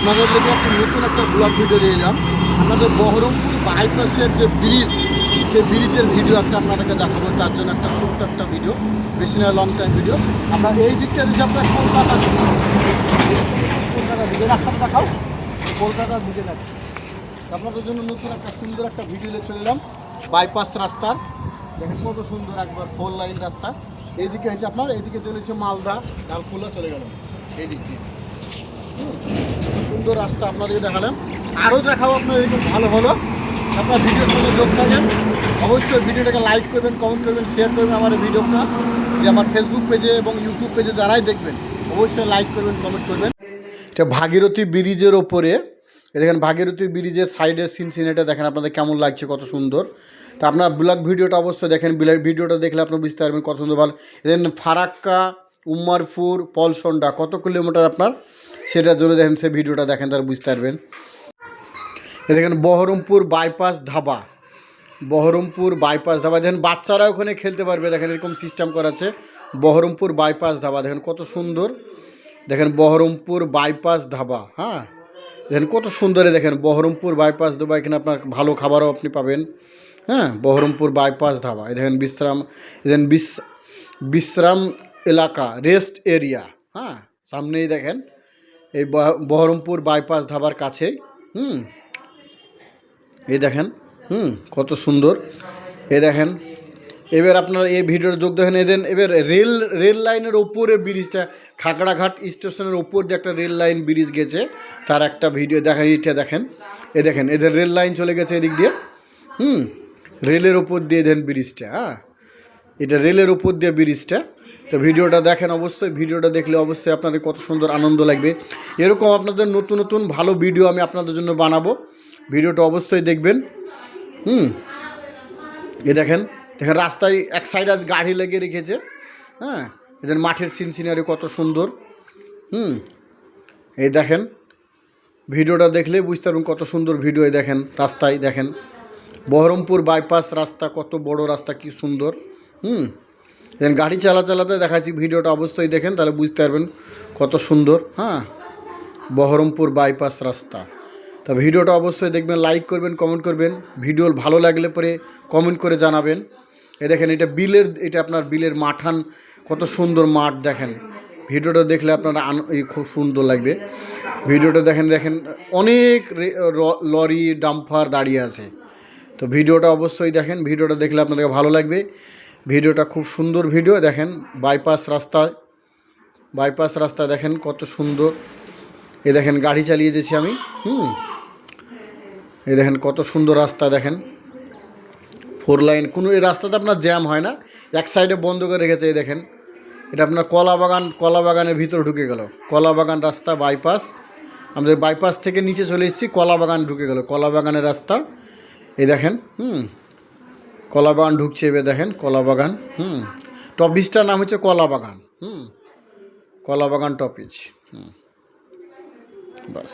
আপনাদের থেকে একটা নতুন একটা ব্লগ ভিডিও দিয়ে এলাম। আপনাদের বহরমপুর বাইপাসের যে ব্রিজ, সেই ব্রিজের ভিডিও একটা আপনাদেরকে দেখাবো। তার জন্য একটা ছোট্ট একটা ভিডিও, বেশি না লং টাইম ভিডিও। আপনার এই দিকটা দিচ্ছে আপনার কলকাতার দিকে রাস্তাটা দেখাও, কলকাতার দিকে যাচ্ছে। আপনাদের জন্য নতুন একটা সুন্দর একটা ভিডিও নিয়ে চলে এলাম। বাইপাস রাস্তার দেখেন কত সুন্দর, একবার 4 লাইন রাস্তা। এইদিকে হচ্ছে আপনার, এইদিকে চলেছে মালদা, ডালখোলা চলে গেল এই দিক দিয়ে। সুন্দর রাস্তা আপনাদেরকে দেখালাম, আরও দেখাও আপনার এরকম ভালো ভালো। আপনার ভিডিওর সঙ্গে যোগ থাকেন, অবশ্যই ভিডিওটাকে লাইক করবেন, কমেন্ট করবেন, শেয়ার করবেন আমার এই ভিডিওটা। যে আমার ফেসবুক পেজে এবং ইউটিউব পেজে যারাই দেখবেন অবশ্যই লাইক করবেন, কমেন্ট করবেন। এটা ভাগীরথী ব্রিজের ওপরে, দেখেন ভাগীরথী ব্রিজের সাইডের সিনটা দেখেন আপনাদের কেমন লাগছে, কত সুন্দর। তা আপনার ব্লগ ভিডিওটা অবশ্যই দেখেন, ভিডিওটা দেখলে আপনার বুঝতে পারবেন কত সুন্দর ভালো। দেন ফারাক্কা, উম্মারপুর, পলসন্ডা কত কিলোমিটার আপনার, সেটার জন্য দেখেন সে ভিডিওটা দেখেন, তার বুঝতে পারবেন। দেখেন বহরমপুর বাইপাস ধাবা, বহরমপুর বাইপাস ধাবা দেখেন বাচ্চারা ওখানে খেলতে পারবে, দেখেন এরকম সিস্টেম করা আছে। বহরমপুর বাইপাস ধাবা দেখেন কত সুন্দর, দেখেন বহরমপুর বাইপাস ধাবা। হ্যাঁ দেখেন কত সুন্দরে, দেখেন বহরমপুর বাইপাস ধাবা, এখানে আপনার ভালো খাবারও আপনি পাবেন। হ্যাঁ বহরমপুর বাইপাস ধাবা, এই দেখেন দেখেন বিশ্রাম এলাকা, রেস্ট এরিয়া। হ্যাঁ সামনেই দেখেন এই বহরমপুর বাইপাস ধাবার কাছেই। এই দেখেন কত সুন্দর। এই দেখেন এবার আপনার এই ভিডিওর যোগ দেখেন। এবার রেল লাইনের ওপরে ব্রিজটা, খাগড়াঘাট স্টেশনের ওপর দিয়ে একটা রেল লাইন ব্রিজ গেছে, তার একটা ভিডিও দেখেন। এটা দেখেন, এ দেখেন এদের রেল লাইন চলে গেছে এদিক দিয়ে। রেলের ওপর দিয়ে দেখেন ব্রিজটা। হ্যাঁ এটা রেলের ওপর দিয়ে ব্রিজটা। তো ভিডিওটা দেখেন অবশ্যই, ভিডিওটা দেখলে অবশ্যই আপনাদের কত সুন্দর আনন্দ লাগবে। এরকম আপনাদের নতুন নতুন ভালো ভিডিও আমি আপনাদের জন্য বানাবো, ভিডিওটা অবশ্যই দেখবেন। এ দেখেন দেখেন রাস্তায় এক সাইড আজ গাড়ি লাগিয়ে রেখেছে। হ্যাঁ এদের মাঠের সিনারি কত সুন্দর। এই দেখেন ভিডিওটা দেখলে বুঝতে পারবেন কত সুন্দর ভিডিও। দেখেন রাস্তায় দেখেন বহরমপুর বাইপাস রাস্তা, কত বড় রাস্তা, কি সুন্দর। দেখেন গাড়ি চালাতে দেখাচ্ছি, ভিডিওটা অবশ্যই দেখেন, তাহলে বুঝতে পারবেন কত সুন্দর। হ্যাঁ বহরমপুর বাইপাস রাস্তা। তা ভিডিওটা অবশ্যই দেখবেন, লাইক করবেন, কমেন্ট করবেন। ভিডিও ভালো লাগলে পরে কমেন্ট করে জানাবেন। এ দেখেন এটা এটা আপনার বিলের মাঠান, কত সুন্দর মাঠ দেখেন। ভিডিওটা দেখলে আপনার খুব সুন্দর লাগবে। ভিডিওটা দেখেন অনেক লরি ডাম্পার দাঁড়িয়ে আছে। তো ভিডিওটা অবশ্যই দেখেন, ভিডিওটা দেখলে আপনাদেরকে ভালো লাগবে। ভিডিওটা খুব সুন্দর ভিডিও। দেখেন বাইপাস রাস্তা দেখেন কত সুন্দর। এ দেখেন গাড়ি চালিয়ে যাচ্ছি আমি। এই দেখেন কত সুন্দর রাস্তা দেখেন, 4 লাইন। কোনো এই রাস্তাতে আপনার জ্যাম হয় না, এক সাইডে বন্ধ করে রেখেছে। এই দেখেন এটা আপনার কলা বাগানের ভিতরে ঢুকে গেল, কলা বাগান রাস্তা বাইপাস। আমাদের বাইপাস থেকে নিচে চলে এসেছি, কলা বাগান ঢুকে গেল, কলা বাগানের রাস্তা। এই দেখেন কলা বাগান ঢুকছে। এবার দেখেন কলা বাগান, টপিজটার নাম হচ্ছে কলা বাগান। কলা বাগান টপিজ। বাস।